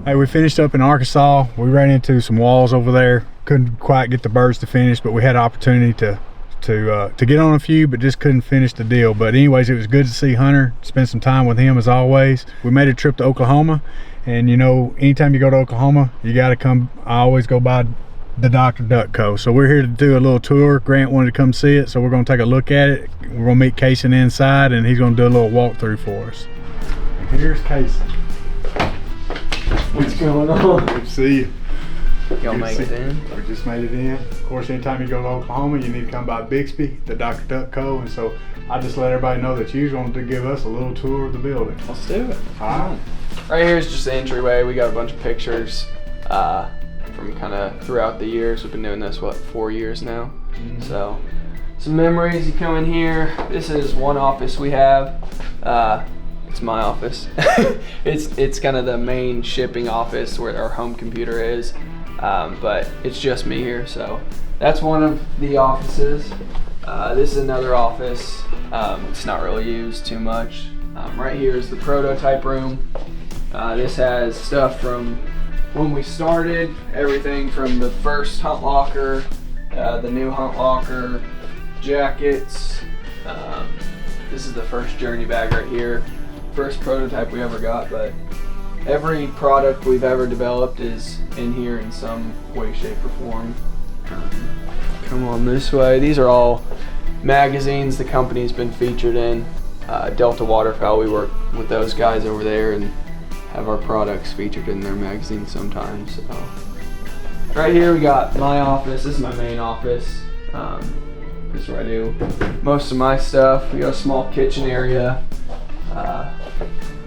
Hey, we finished up in Arkansas. We ran into some walls over there. Couldn't quite get the birds to finish, but we had an opportunity to get on a few, but just couldn't finish the deal. But anyways, it was good to see Hunter, spend some time with him as always. We made a trip to Oklahoma, and you know, anytime you go to Oklahoma, you got to come. I always go by the Dr. Duck Co. So we're here to do a little tour. Grant wanted to come see it, so we're going to take a look at it. We're going to meet Kason inside, and he's going to do a little walkthrough for us. And here's Kason. What's going on? Good to see you. Y'all make it in? We just made it in. Of course, anytime you go to Oklahoma, you need to come by Bixby, the Dr. Duck Co. And so I just let everybody know that you wanted to give us a little tour of the building. Let's do it. All right. Right here is just the entryway. We got a bunch of pictures from kind of throughout the years. We've been doing this, what, 4 years now? Mm-hmm. So some memories. You come in here. This is one office we have. It's my office. It's kind of the main shipping office where our home computer is. But it's just me here, so that's one of the offices. This is another office. It's not really used too much. Right here is the prototype room. This has stuff from when we started, everything from the first hunt locker, the new hunt locker, jackets. This is the first journey bag right here. First prototype we ever got, but every product we've ever developed is in here in some way, shape, or form. Come on this way. These are all magazines the company's been featured in. Delta Waterfowl, we work with those guys over there and have our products featured in their magazines sometimes. So. Right here we got my office. This is my main office. This is where I do most of my stuff. We got a small kitchen area.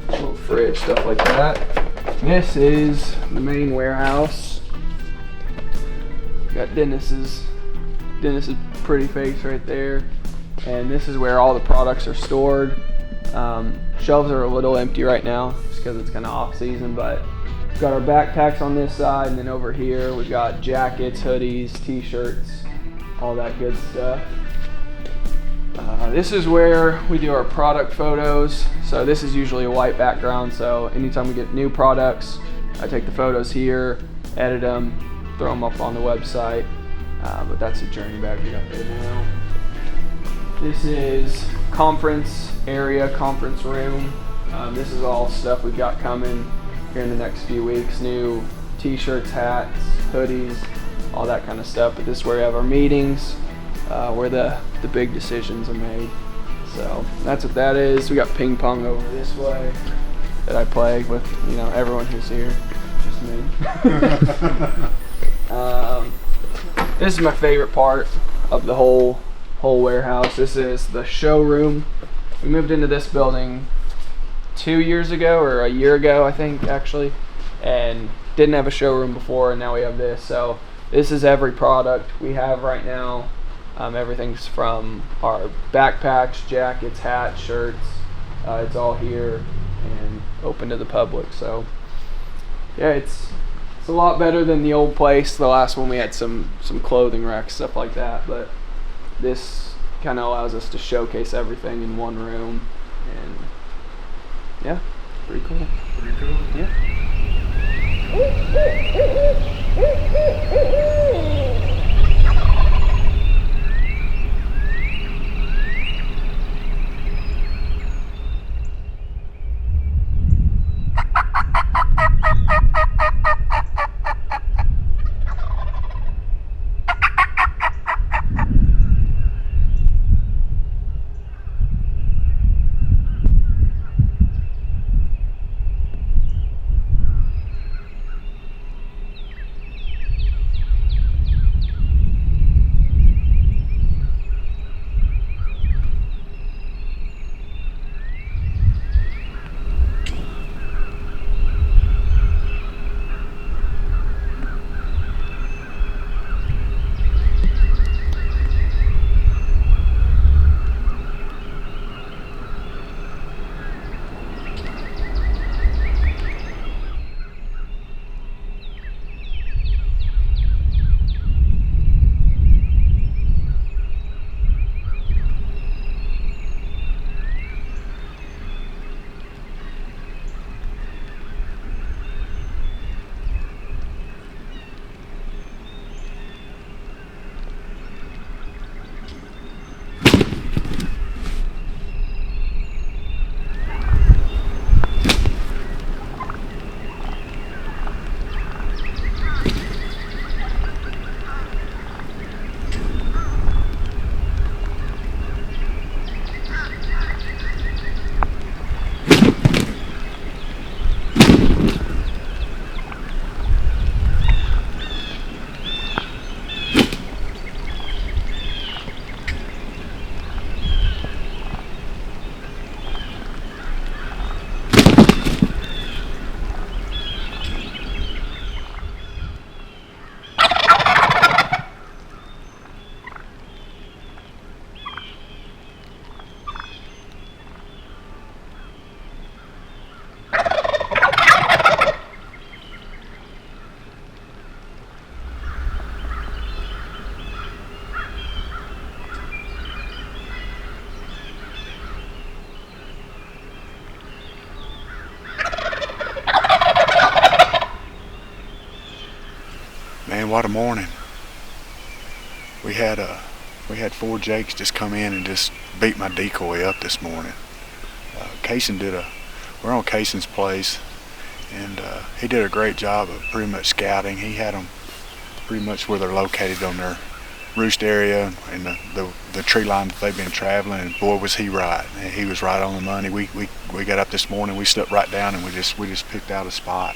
Little fridge, stuff like that. This is the main warehouse. Got Dennis's pretty face right there. And this is where all the products are stored. Shelves are a little empty right now just because it's kind of off season, but we've got our backpacks on this side, and then over here we've got jackets, hoodies, t-shirts, all that good stuff. This is where we do our product photos. So this is usually a white background, so anytime we get new products, I take the photos here, edit them, throw them up on the website. But that's a journey bag we got there now. This is conference area, conference room. This is all stuff we've got coming here in the next few weeks. New t-shirts, hats, hoodies, all that kind of stuff. But this is where we have our meetings, where the big decisions are made. So that's what that is. We got ping pong over this way that I play with, you know, everyone who's here, just me. This is my favorite part of the whole warehouse. This is the showroom. We moved into this building 2 years ago, or a year ago, I think, actually, and didn't have a showroom before, and now we have this. So this is every product we have right now. Everything's from our backpacks, jackets, hats, shirts. It's all here and open to the public. So yeah, it's a lot better than the old place. The last one we had some clothing racks, stuff like that. But this kind of allows us to showcase everything in one room. And yeah, pretty cool. Pretty cool. Yeah. Man, what a morning. We had 4 jakes just come in and just beat my decoy up this morning. We're on Cason's place, and he did a great job of pretty much scouting. He had them pretty much where they're located on their roost area and the tree line that they've been traveling, and boy was he right. He was right on the money. We got up this morning, we slept right down, and we just picked out a spot.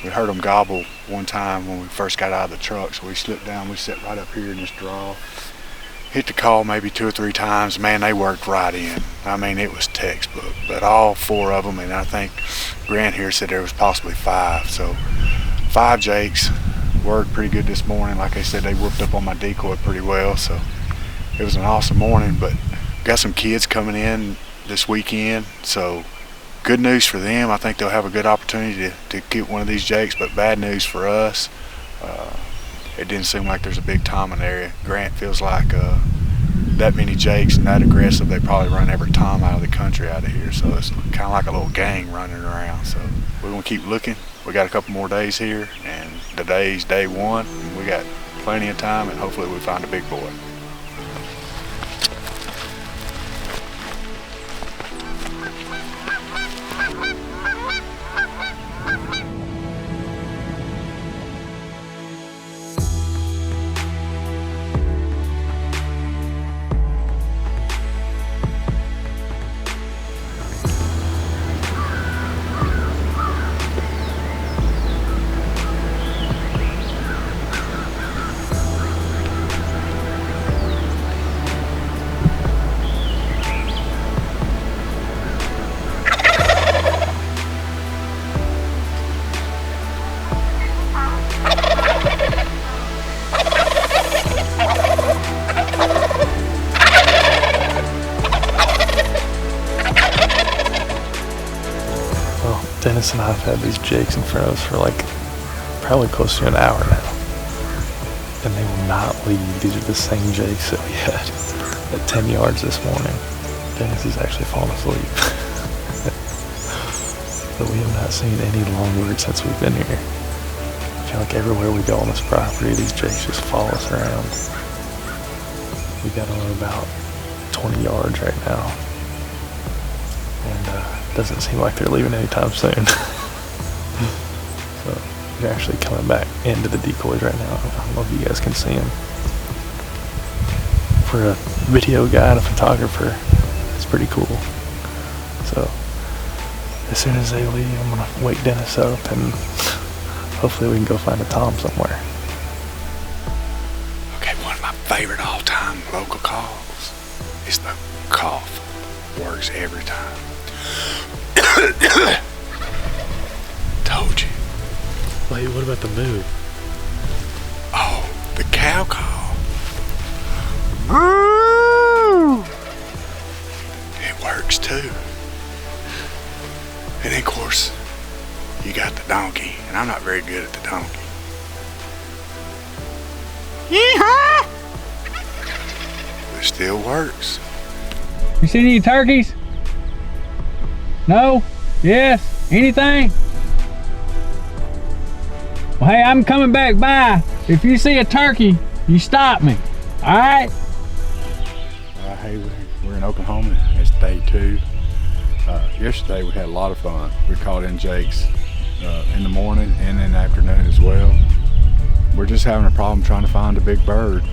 We heard them gobble one time when we first got out of the truck, so we slipped down, we sat right up here in this draw. Hit the call maybe 2 or 3 times. Man, they worked right in. I mean, it was textbook, but all 4 of them, and I think Grant here said there was possibly 5. So 5 jakes worked pretty good this morning. Like I said, they whooped up on my decoy pretty well, so it was an awesome morning. But got some kids coming in this weekend, so good news for them. I think they'll have a good opportunity to get one of these jakes, but bad news for us. It didn't seem like there's a big Tom in the area. Grant feels like that many jakes and that aggressive, they probably run every Tom out of the country out of here. So it's kind of like a little gang running around. So we're gonna keep looking. We got a couple more days here, and today's day 1. And we got plenty of time, and hopefully we find a big boy. Dennis and I have had these jakes in front of us for like probably close to an hour now, and they will not leave. These are the same jakes that we had at 10 yards this morning. Dennis is actually falling asleep. But we have not seen any longbird since we've been here. I feel like everywhere we go on this property, these jakes just follow us around. We got them about 20 yards right now, and doesn't seem like they're leaving anytime soon. So they're actually coming back into the decoys right now. I don't know if you guys can see them. For a video guy and a photographer, it's pretty cool. So as soon as they leave, I'm gonna wake Dennis up and hopefully we can go find a Tom somewhere. Okay, one of my favorite all-time local calls is the cough. Works every time. Told you. Wait, what about the moo? Oh, the cow call. Moo! It works too. And then, of course, you got the donkey, and I'm not very good at the donkey. Yeehaw! It still works. You seen any turkeys? No? Yes? Anything? Well, hey, I'm coming back by. If you see a turkey, you stop me. All right? Hey, we're in Oklahoma. It's day 2. Yesterday we had a lot of fun. We caught in jakes in the morning and in the afternoon as well. We're just having a problem trying to find a big bird.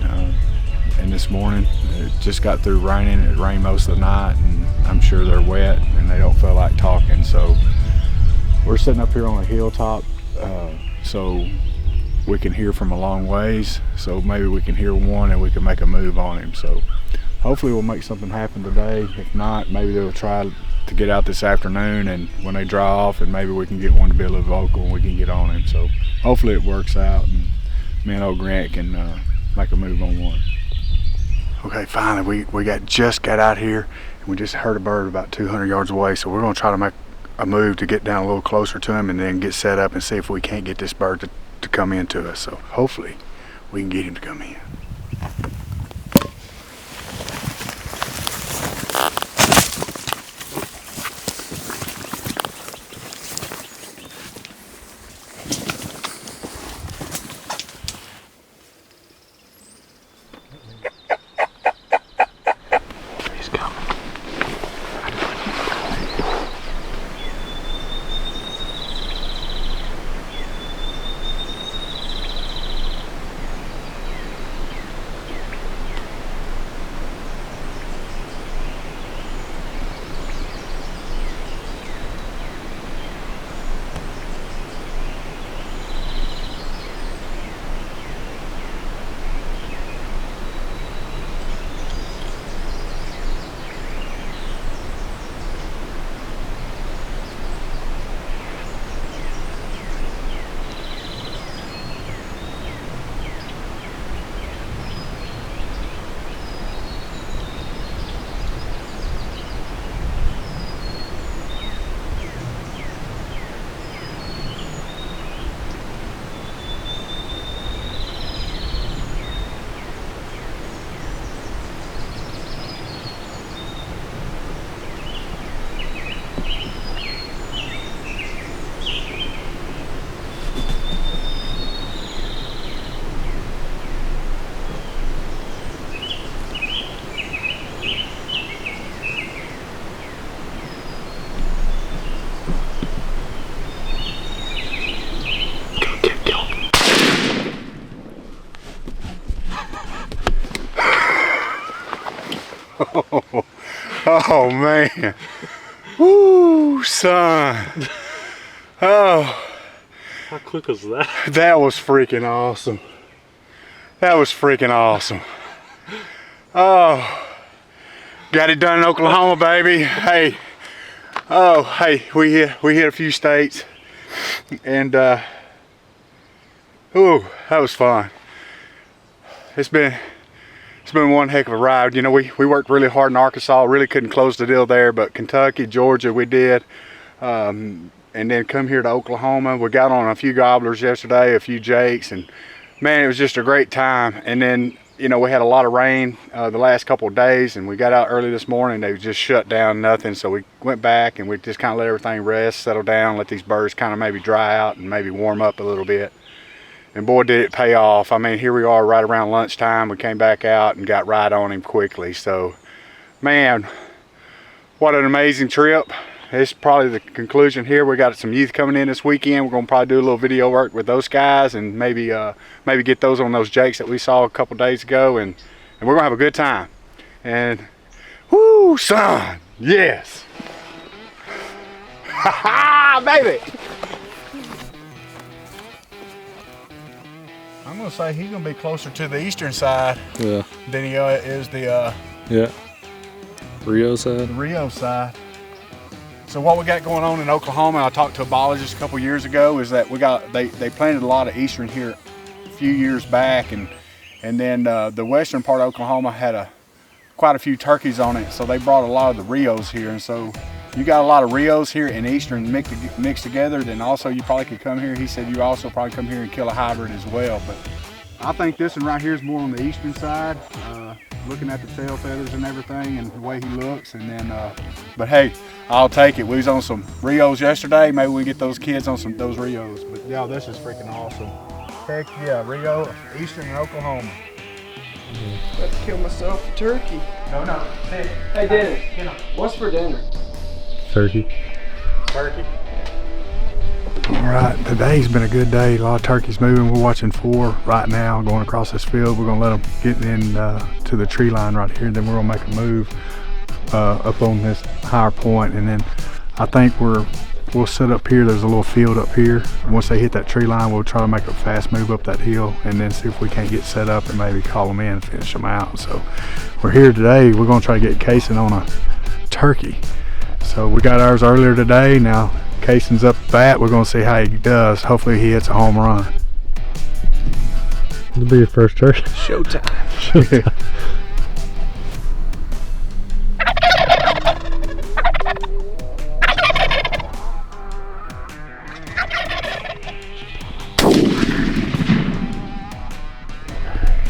And this morning it just got through raining. It rained most of the night, and I'm sure they're wet and they don't feel like talking. So we're sitting up here on a hilltop, so we can hear from a long ways. So maybe we can hear one and we can make a move on him. So hopefully we'll make something happen today. If not, maybe they'll try to get out this afternoon, and when they dry off, and maybe we can get one to be a little vocal and we can get on him. So hopefully it works out, and me and old Grant can make a move on one. Okay, finally we just got out here, and we just heard a bird about 200 yards away. So we're gonna try to make a move to get down a little closer to him, and then get set up and see if we can't get this bird to come into us. So hopefully we can get him to come in. Oh man. Woo, son. Oh. How quick was that? That was freaking awesome. That was freaking awesome. Oh. Got it done in Oklahoma, baby. Hey. Oh, hey, we hit a few states. And ooh, that was fun. It's been one heck of a ride. You know, we worked really hard in Arkansas, really couldn't close the deal there, but Kentucky, Georgia, we did. And then come here to Oklahoma. We got on a few gobblers yesterday, a few jakes, and man, it was just a great time. And then, you know, we had a lot of rain the last couple of days, and we got out early this morning. They just shut down, nothing. So we went back and we just kind of let everything rest, settle down, let these birds kind of maybe dry out and maybe warm up a little bit. And boy, did it pay off. I mean, here we are right around lunchtime. We came back out and got right on him quickly. So, man, what an amazing trip. It's probably the conclusion here. We got some youth coming in this weekend. We're gonna probably do a little video work with those guys and maybe get those on those jakes that we saw a couple days ago, and we're gonna have a good time. And whoo, son, yes. Ha ha, baby. I'm gonna say he's gonna be closer to the eastern side than he is the Rio side. Rio side. So what we got going on in Oklahoma, I talked to a biologist a couple years ago, is that they planted a lot of eastern here a few years back, and then the western part of Oklahoma had quite a few turkeys on it, so they brought a lot of the Rios here. And so you got a lot of Rios here and eastern mixed together, then also you probably could come here. He said you also probably come here and kill a hybrid as well. But I think this one right here is more on the eastern side, looking at the tail feathers and everything and the way he looks. And then, but hey, I'll take it. We was on some Rios yesterday. Maybe we get those kids on those Rios. But yeah, this is freaking awesome. Heck yeah, Rio, eastern and Oklahoma. About to kill myself a turkey. No. Hey, Danny, what's for dinner? Turkey. Turkey. All right, today's been a good day. A lot of turkeys moving. We're watching 4 right now going across this field. We're gonna let them get in to the tree line right here. Then we're gonna make a move up on this higher point, and then I think we'll sit up here. There's a little field up here. Once they hit that tree line, we'll try to make a fast move up that hill and then see if we can't get set up and maybe call them in and finish them out. So we're here today. We're gonna try to get casing on a turkey. So we got ours earlier today. Now Cason's up the bat. We're gonna see how he does. Hopefully he hits a home run. It'll be your first turkey. Showtime.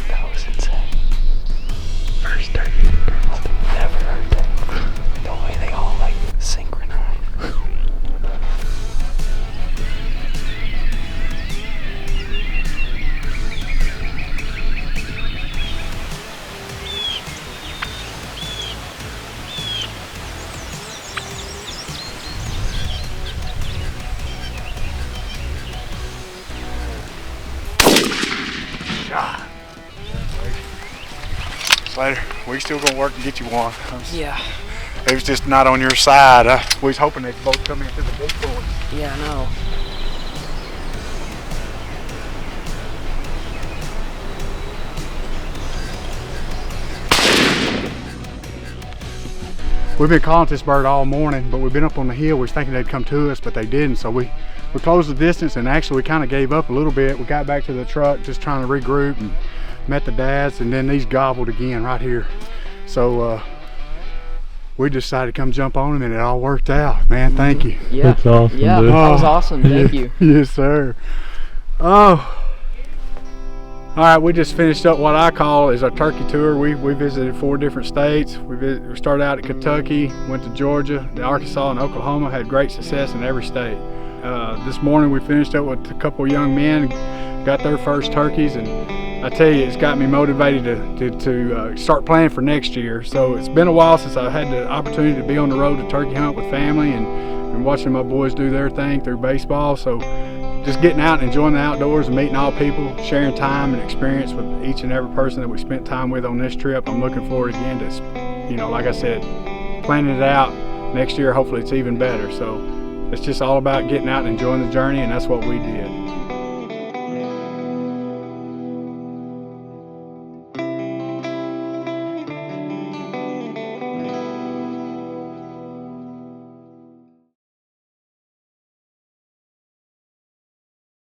That was insane. First turkey. Never heard that. The way they all like synchronize. Slater, we still gonna work and get you one. Yeah. It was just not on your side. We was hoping they'd both come into the big boy. Yeah, I know. We've been calling this bird all morning, but we've been up on the hill. We was thinking they'd come to us, but they didn't. So we closed the distance, and actually we kind of gave up a little bit. We got back to the truck just trying to regroup and met the dads, and then these gobbled again right here. So we decided to come jump on them, and it all worked out. Man, thank you. Yeah. That's awesome, Yeah, dude. that was awesome. Thank you. Yes, sir. Oh. All right, we just finished up what I call is our turkey tour. We visited 4 different states. We started out at Kentucky, went to Georgia, to Arkansas, and Oklahoma. Had great success in every state. This morning we finished up with a couple young men, got their first turkeys, and I tell you, it's got me motivated to start planning for next year. So it's been a while since I had the opportunity to be on the road to turkey hunt with family and watching my boys do their thing through baseball. So just getting out and enjoying the outdoors and meeting all people, sharing time and experience with each and every person that we spent time with on this trip. I'm looking forward again to, you know, like I said, planning it out. Next year, hopefully it's even better. So it's just all about getting out and enjoying the journey, and that's what we did.